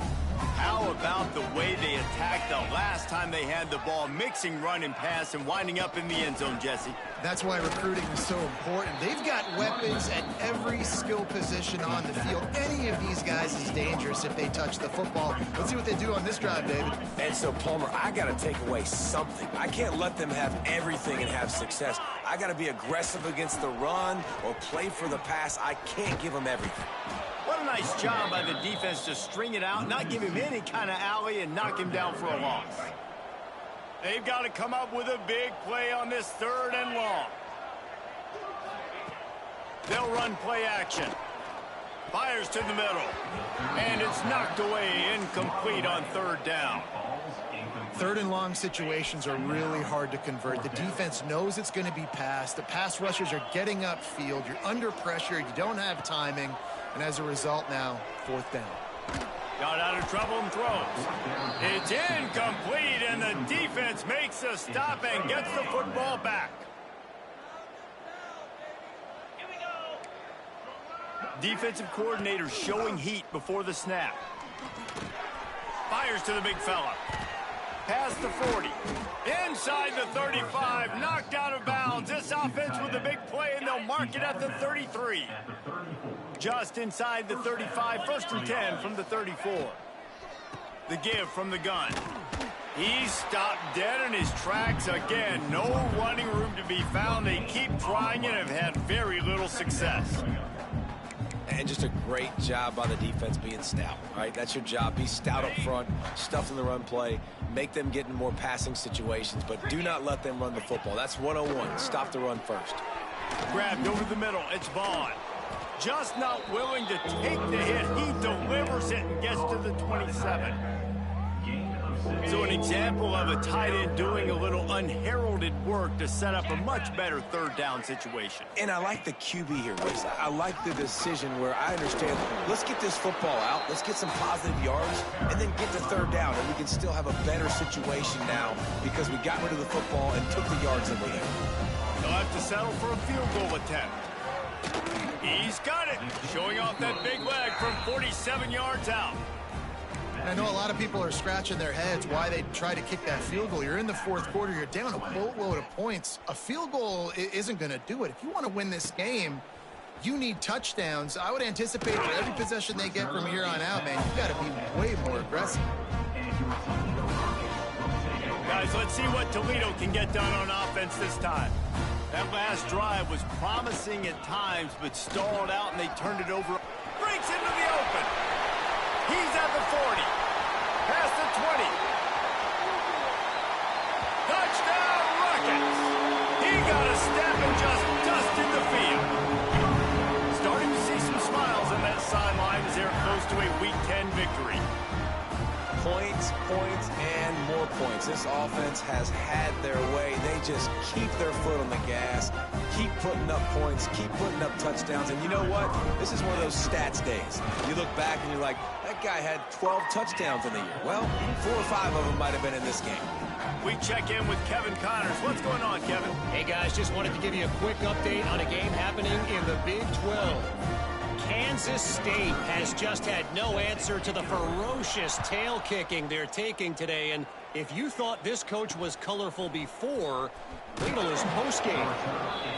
How about the way they attacked the last time they had the ball, mixing run and pass and winding up in the end zone, Jesse? That's why recruiting is so important. They've got weapons at every skill position on the field. Any of these guys is dangerous if they touch the football. Let's see what they do on this drive, David. And so, Palmer, I got to take away something. I can't let them have everything and have success. I got to be aggressive against the run or play for the pass. I can't give them everything. What a nice job by the defense to string it out, not give him any kind of alley, and knock him down for a loss. They've got to come up with a big play on this 3rd and long. They'll run play action. Fires to the middle. And it's knocked away, incomplete on 3rd down. 3rd and long situations are really hard to convert. The defense knows it's going to be passed. The pass rushers are getting upfield. You're under pressure. You don't have timing. And as a result now, 4th down. Got out of trouble and throws. It's incomplete, and the defense makes a stop and gets the football back. Defensive coordinator showing heat before the snap. Fires to the big fella. Past the 40. Inside the 35. Knocked out of bounds. This offense with a big play, and they'll mark it at the 33. Just inside the 35. 1st and 10 from the 34. The give from the gun. He's stopped dead in his tracks again. No running room to be found. They keep trying and have had very little success. And just a great job by the defense being stout. All right, that's your job. Be stout up front, stuff in the run play, make them get in more passing situations, but do not let them run the football. That's 101. Stop the run first. Grabbed over the middle. It's Vaughn. Just not willing to take the hit. He delivers it and gets to the 27. So an example of a tight end doing a little unheralded work to set up a much better 3rd down situation. And I like the QB here, Wes. I like the decision where I understand, let's get this football out, let's get some positive yards, and then get to 3rd down, and we can still have a better situation now because we got rid of the football and took the yards that were there. They'll have to settle for a field goal attempt. He's got it, showing off that big leg from 47 yards out. I know a lot of people are scratching their heads why they try to kick that field goal. You're in the 4th quarter. You're down a boatload of points. A field goal isn't going to do it. If you want to win this game, you need touchdowns. I would anticipate for every possession they get from here on out, man, you've got to be way more aggressive. Guys, let's see what Toledo can get done on offense this time. That last drive was promising at times, but stalled out, and they turned it over. Breaks into the open. He's at the 40. Past the 20. Touchdown, Rockets. He got a step and just dusted the field. Starting to see some smiles on that sideline as they're close to a Week 10 victory. Points, points, and more points. This offense has had their way. They just keep their foot on the gas, keep putting up points, keep putting up touchdowns. And you know what? This is one of those stats days. You look back and you're like, that guy had 12 touchdowns in the year. Well, 4 or 5 of them might have been in this game. We check in with Kevin Connors. What's going on, Kevin? Hey, guys, just wanted to give you a quick update on a game happening in the Big 12. Kansas State has just had no answer to the ferocious tail kicking they're taking today. And if you thought this coach was colorful before, wait till his postgame.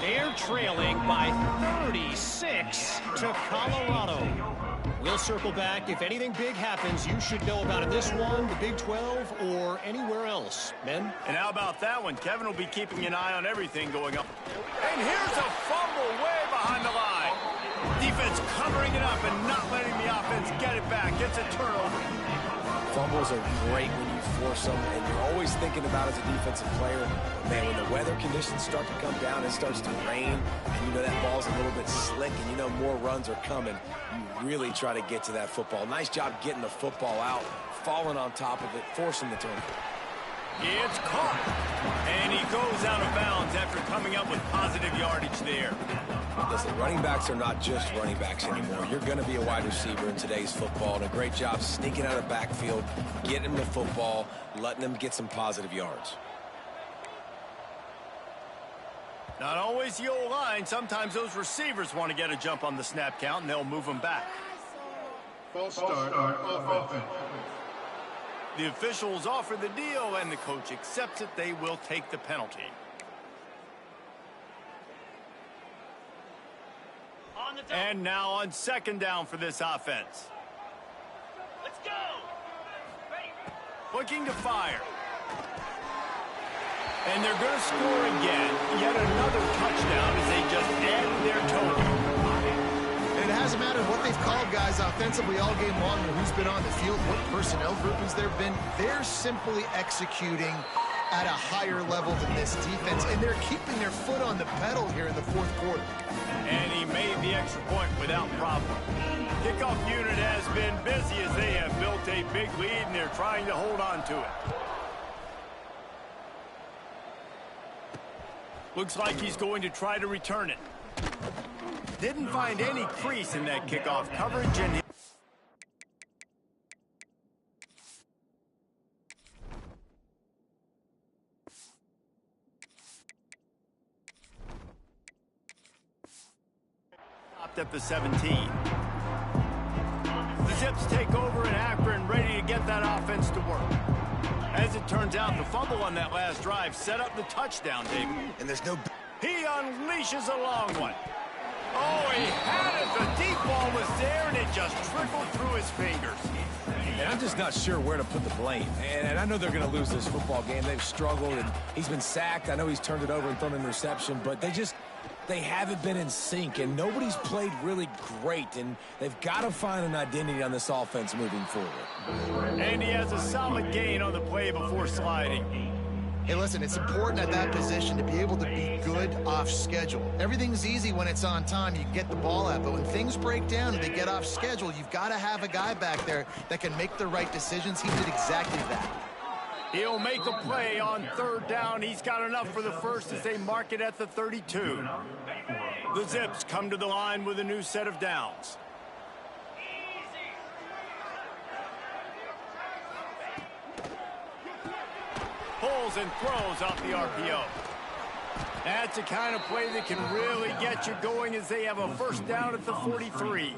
They're trailing by 36 to Colorado. We'll circle back. If anything big happens, you should know about in this one, the Big 12, or anywhere else. Men? And how about that one? Kevin will be keeping an eye on everything going up. And here's a fumble way behind the line. Defense covering it up and not letting the offense get it back. It's a turnover. Fumbles are great when you force them, and you're always thinking about as a defensive player, man, when the weather conditions start to come down, it starts to rain, and you know that ball's a little bit slick, and you know more runs are coming. You really try to get to that football. Nice job getting the football out, falling on top of it, forcing the turnover. It's caught. And he goes out of bounds after coming up with positive yardage there. Listen, running backs are not just running backs anymore. You're going to be a wide receiver in today's football, and a great job sneaking out of the backfield, getting them the football, letting them get some positive yards. Not always the old line. Sometimes those receivers want to get a jump on the snap count, and they'll move them back. False start on offense. The officials offer the deal, and the coach accepts it. They will take the penalty. And now on second down for this offense. Let's go! Looking to fire. And they're going to score again. Yet another touchdown as they just added their total. And it hasn't mattered what they've called guys offensively all game long or who's been on the field, what personnel groupings there have been. They're simply executing at a higher level than this defense, and they're keeping their foot on the pedal here in the fourth quarter. And he made the extra point without problem. Kickoff unit has been busy as they have built a big lead, and they're trying to hold on to it. Looks like he's going to try to return it. Didn't find any crease in that kickoff coverage, and stopped at the 17. The Zips take over in Akron, ready to get that offense to work. As it turns out, the fumble on that last drive set up the touchdown, David. And there's no... He unleashes a long one. Oh, he had it. The deep ball was there, and it just trickled through his fingers. And I'm just not sure where to put the blame. And I know they're going to lose this football game. They've struggled, and he's been sacked. I know he's turned it over and thrown an interception, but they haven't been in sync, and nobody's played really great, and they've got to find an identity on this offense moving forward. And he has a solid gain on the play before sliding. Hey, listen, it's important at that position to be able to be good off schedule. Everything's easy when it's on time. You can get the ball out, but when things break down and they get off schedule, you've got to have a guy back there that can make the right decisions. He did exactly that. He'll make a play on third down. He's got enough for the first as they mark it at the 32. The Zips come to the line with a new set of downs. Pulls and throws off the RPO. That's the kind of play that can really get you going as they have a first down at the 43.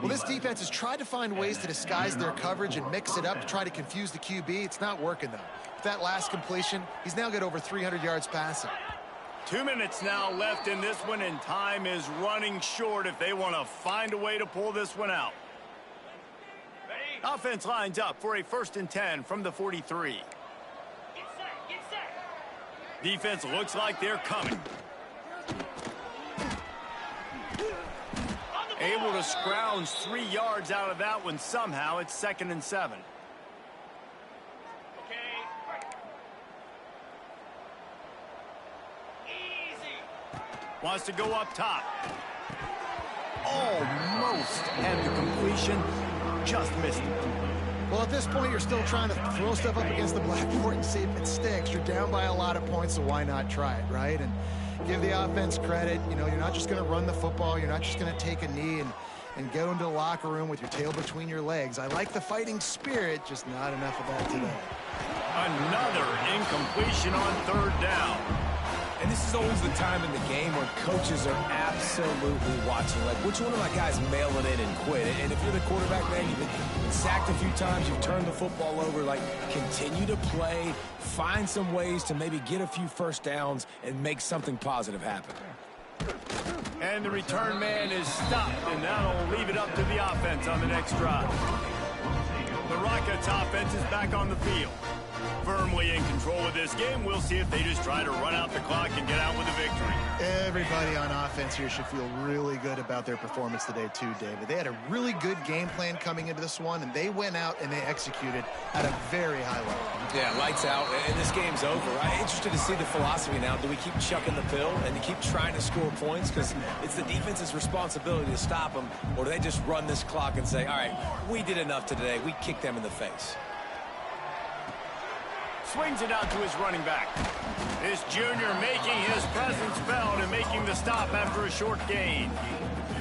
Well, this defense has tried to find ways to disguise their coverage and mix it up to try to confuse the QB. It's not working, though. With that last completion, he's now got over 300 yards passing. 2 minutes now left in this one, and time is running short if they want to find a way to pull this one out. Offense lines up for a 1st and 10 from the 43. Defense looks like they're coming. Able to scrounge 3 yards out of that one somehow. It's 2nd and 7. Wants to go up top. Almost had the completion. Just missed it. Well, at this point, you're still trying to throw stuff up against the blackboard and see if it sticks. You're down by a lot of points, so why not try it, right? And give the offense credit. You know, you're not just going to run the football. You're not just going to take a knee and go into the locker room with your tail between your legs. I like the fighting spirit, just not enough of that today. Another incompletion on third down. And this is always the time in the game where coaches are absolutely watching. Like, which one of my guys mail it in and quit? And if you're the quarterback, man, you've been sacked a few times, you've turned the football over, like, continue to play, find some ways to maybe get a few first downs and make something positive happen. And the return man is stopped, and that'll leave it up to the offense on the next drive. The Rockets offense is back on the field. Firmly in control of this game. We'll see if they just try to run out the clock and get out with a victory. Everybody on offense here should feel really good about their performance today too, David. They had a really good game plan coming into this one, and they went out and they executed at a very high level. Yeah, lights out, and this game's over. I'm interested to see the philosophy now. Do we keep chucking the pill and to keep trying to score points? Because it's the defense's responsibility to stop them, or do they just run this clock and say, all right, we did enough today. We kicked them in the face. Swings it out to his running back. This junior making his presence felt and making the stop after a short gain.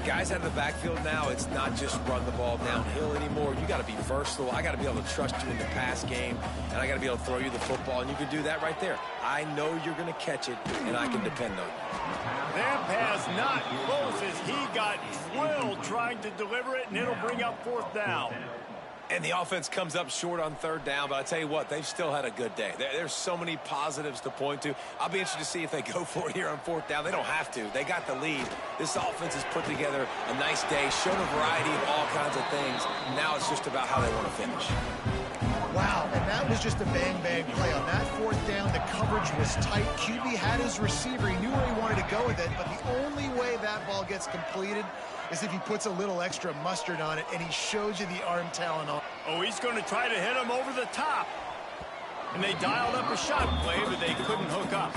Guys out of the backfield now, it's not just run the ball downhill anymore. You got to be versatile. I got to be able to trust you in the pass game, and I got to be able to throw you the football, and you can do that right there. I know you're going to catch it, and I can depend on you. That pass not close as he got drilled trying to deliver it, and it'll bring up fourth down. And the offense comes up short on third down, but I tell you what, they've still had a good day. There's so many positives to point to. I'll be interested to see if they go for it here on fourth down. They don't have to. They got the lead. This offense has put together a nice day, shown a variety of all kinds of things. Now it's just about how they want to finish. Wow, and that was just a bang-bang play. On that fourth down, the coverage was tight. QB had his receiver. He knew where he wanted to go with it, but the only way that ball gets completed is if he puts a little extra mustard on it, and he shows you the arm talent on it. Oh, he's going to try to hit him over the top. And they dialed up a shot play, but they couldn't hook up.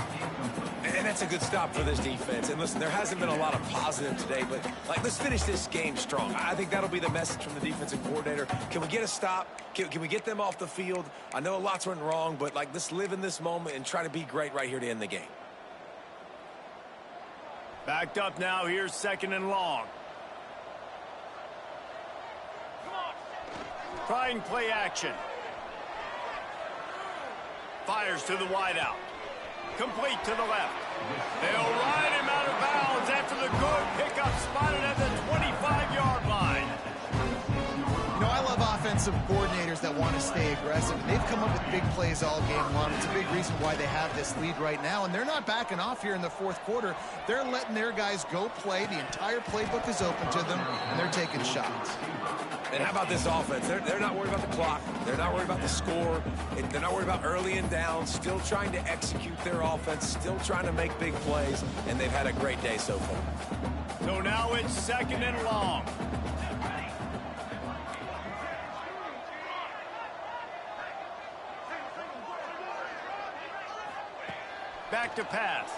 And that's a good stop for this defense. And listen, there hasn't been a lot of positive today, but like, let's finish this game strong. I think that'll be the message from the defensive coordinator. Can we get a stop? Can we get them off the field? I know a lot's went wrong, but like, let's live in this moment and try to be great right here to end the game. Backed up now. Here's second and long. Trying play action. Fires to the wideout. Complete to the left. They'll ride him out of bounds after the good pickup spotted at the 25-yard line. You know, I love offensive coordinators that want to stay aggressive. They've come up with big plays all game long. It's a big reason why they have this lead right now, and they're not backing off here in the fourth quarter. They're letting their guys go play. The entire playbook is open to them, and they're taking shots. And how about this offense? They're not worried about the clock. They're not worried about the score. They're not worried about early and down. Still trying to execute their offense. Still trying to make big plays. And they've had a great day so far. So now it's second and long. Back to pass.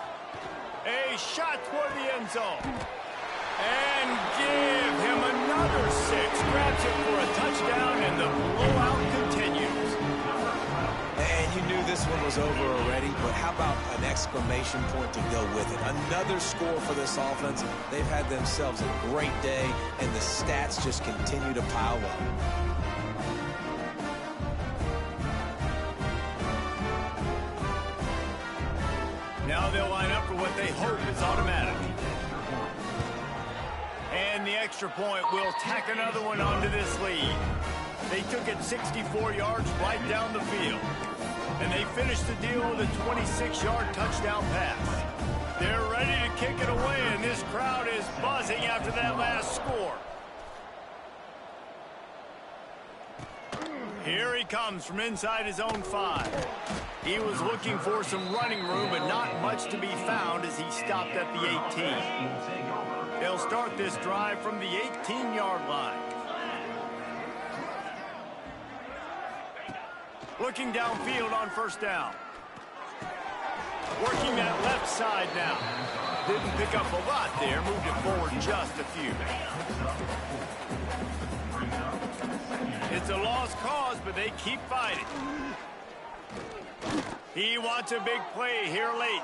A shot toward the end zone. And give him another 6. Grabs it for a touchdown, and the blowout continues. And you knew this one was over already, but how about an exclamation point to go with it? Another score for this offense. They've had themselves a great day, and the stats just continue to pile up. Now they'll line up for what they hope is automatic. And the extra point will tack another one onto this lead. They took it 64 yards right down the field. And they finished the deal with a 26-yard touchdown pass. They're ready to kick it away, and this crowd is buzzing after that last score. Here he comes from inside his own 5. He was looking for some running room, but not much to be found as he stopped at the 18. They'll start this drive from the 18-yard line. Looking downfield on first down. Working that left side now. Didn't pick up a lot there, moved it forward just a few. It's a lost cause, but they keep fighting. He wants a big play here late.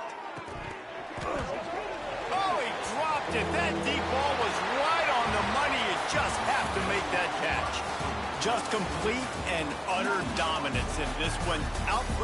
Oh, he dropped it. That deep ball was right on the money. You just have to make that catch. Just complete and utter dominance in this one. Outplayed